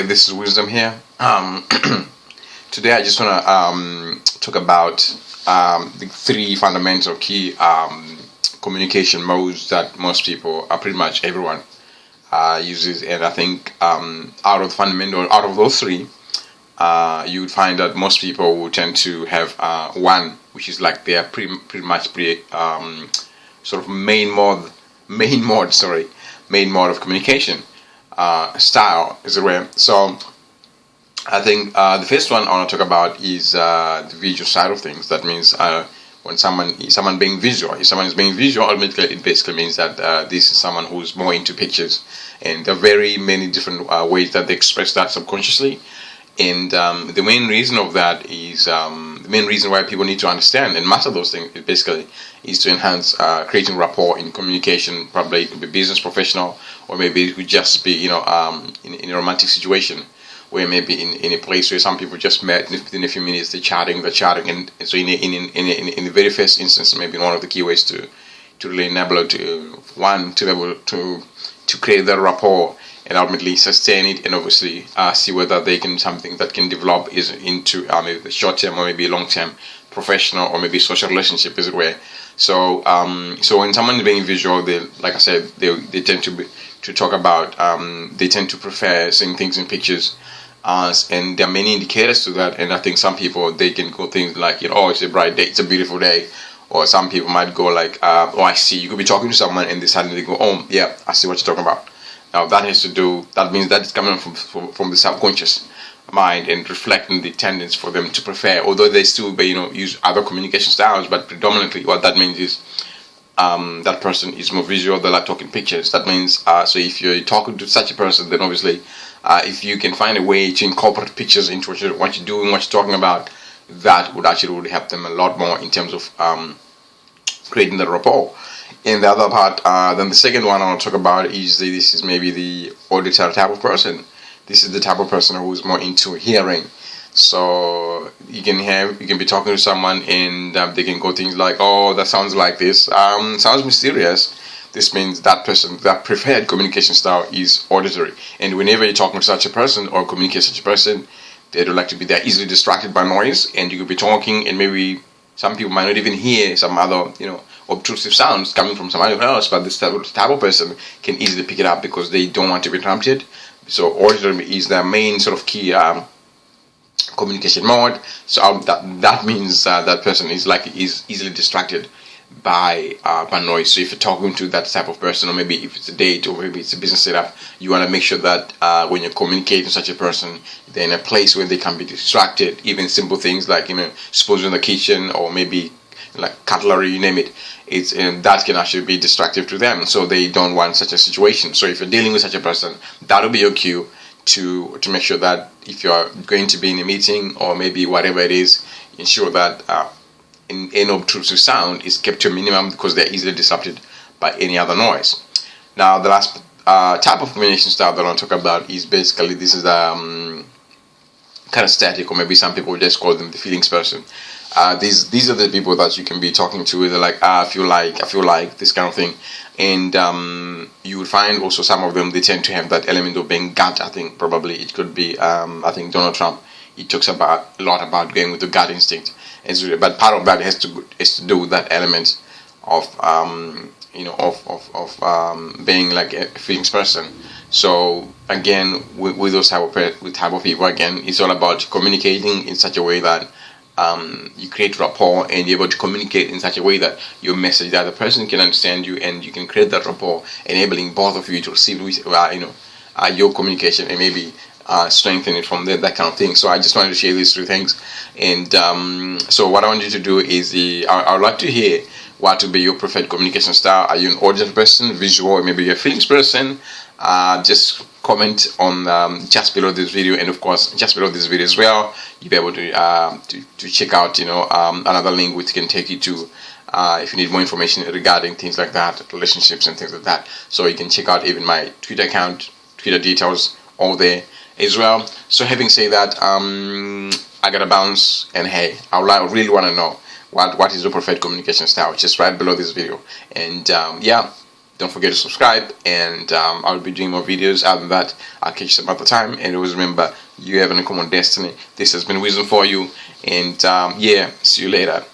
This is Wisdom here. Today I just want to talk about the three fundamental key communication modes that most people, pretty much everyone, uses. And I think out of those three, you would find that most people will tend to have one, which is like their pretty much sort of main mode of communication style, as it were. So I think the first one I want to talk about is the visual side of things. That means when someone is being visual, automatically it basically means that this is someone who's more into pictures, and there are very many different ways that they express that subconsciously. And the main reason of that is the main reason why people need to understand and master those things is to enhance creating rapport in communication. Probably it could be business, professional, or maybe it could just be in a romantic situation where maybe in a place where some people just met and within a few minutes they're chatting, and so in the very first instance, maybe one of the key ways to really enable to be able to create that rapport and ultimately sustain it, and obviously see whether they can something that can develop is into maybe the short term or maybe long term professional or maybe social relationship, as it were. So when someone is being visual, they, like I said, they tend to talk about they tend to prefer seeing things in pictures. And there are many indicators to that, and I think some people, they can go things like, oh, it's a bright day, it's a beautiful day, or some people might go like, oh, I see. You could be talking to someone and they suddenly go, oh yeah, I see what you're talking about. Now that means that it's coming from the subconscious mind and reflecting the tendency for them to prefer, although they still use other communication styles, but predominantly what that means is that person is more visual. They like talking pictures. That means so if you're talking to such a person, then obviously if you can find a way to incorporate pictures into what you're doing, what you're talking about, that would actually really help them a lot more in terms of creating the rapport. And the other part, then the second one I want to talk about is this is maybe the auditory type of person. This is the type of person who's more into hearing. So you can be talking to someone and they can go things like, oh, that sounds like this, sounds mysterious. This means that person, that preferred communication style is auditory. And whenever you're talking to such a person or communicate such a person, they don't like to be that easily distracted by noise, and you could be talking and maybe some people might not even hear some other, obtrusive sounds coming from somebody else, but this type of person can easily pick it up because they don't want to be interrupted. So auditory is their main sort of key communication mode. So that means that person is easily distracted by noise. So if you're talking to that type of person, or maybe if it's a date or maybe it's a business setup, you want to make sure that when you're communicating with such a person, they're in a place where they can be distracted. Even simple things like suppose in the kitchen or maybe like cutlery, you name it, that can actually be distractive to them. So they don't want such a situation. So if you're dealing with such a person, that'll be your cue to make sure that if you're going to be in a meeting or maybe whatever it is, ensure that any obtrusive sound is kept to a minimum because they're easily disrupted by any other noise. Now the last type of communication style that I want to talk about is basically this is kind of static, or maybe some people just call them the feelings person. These are the people that you can be talking to. They're like, I feel like this kind of thing, and you will find also some of them, they tend to have that element of being gut. I think probably it could be I think Donald Trump, he talks a lot about going with the gut instinct, but part of that has to do with that element of being like a feelings person. So again, with those type of people, again, it's all about communicating in such a way that you create rapport and you're able to communicate in such a way that your message, the other person can understand you, and you can create that rapport, enabling both of you to receive your communication and maybe strengthen it from there, that kind of thing. So I just wanted to share these three things. And so what I want you to do is I would like to hear what would be your preferred communication style. Are you an auditory person, visual, or maybe you're a feelings person? Just comment on just below this video, and of course just below this video as well you'll be able to check out another link which can take you to if you need more information regarding things like that, relationships and things like that. So you can check out even my Twitter account, Twitter details, all there as well. So having said that, I gotta bounce, and hey, I really want to know what is your preferred communication style. Just right below this video. And yeah, Don't forget to subscribe, and I'll be doing more videos. Other than that, I'll catch you some other time. And always remember, you have an uncommon destiny. This has been wisdom for you, and yeah, see you later.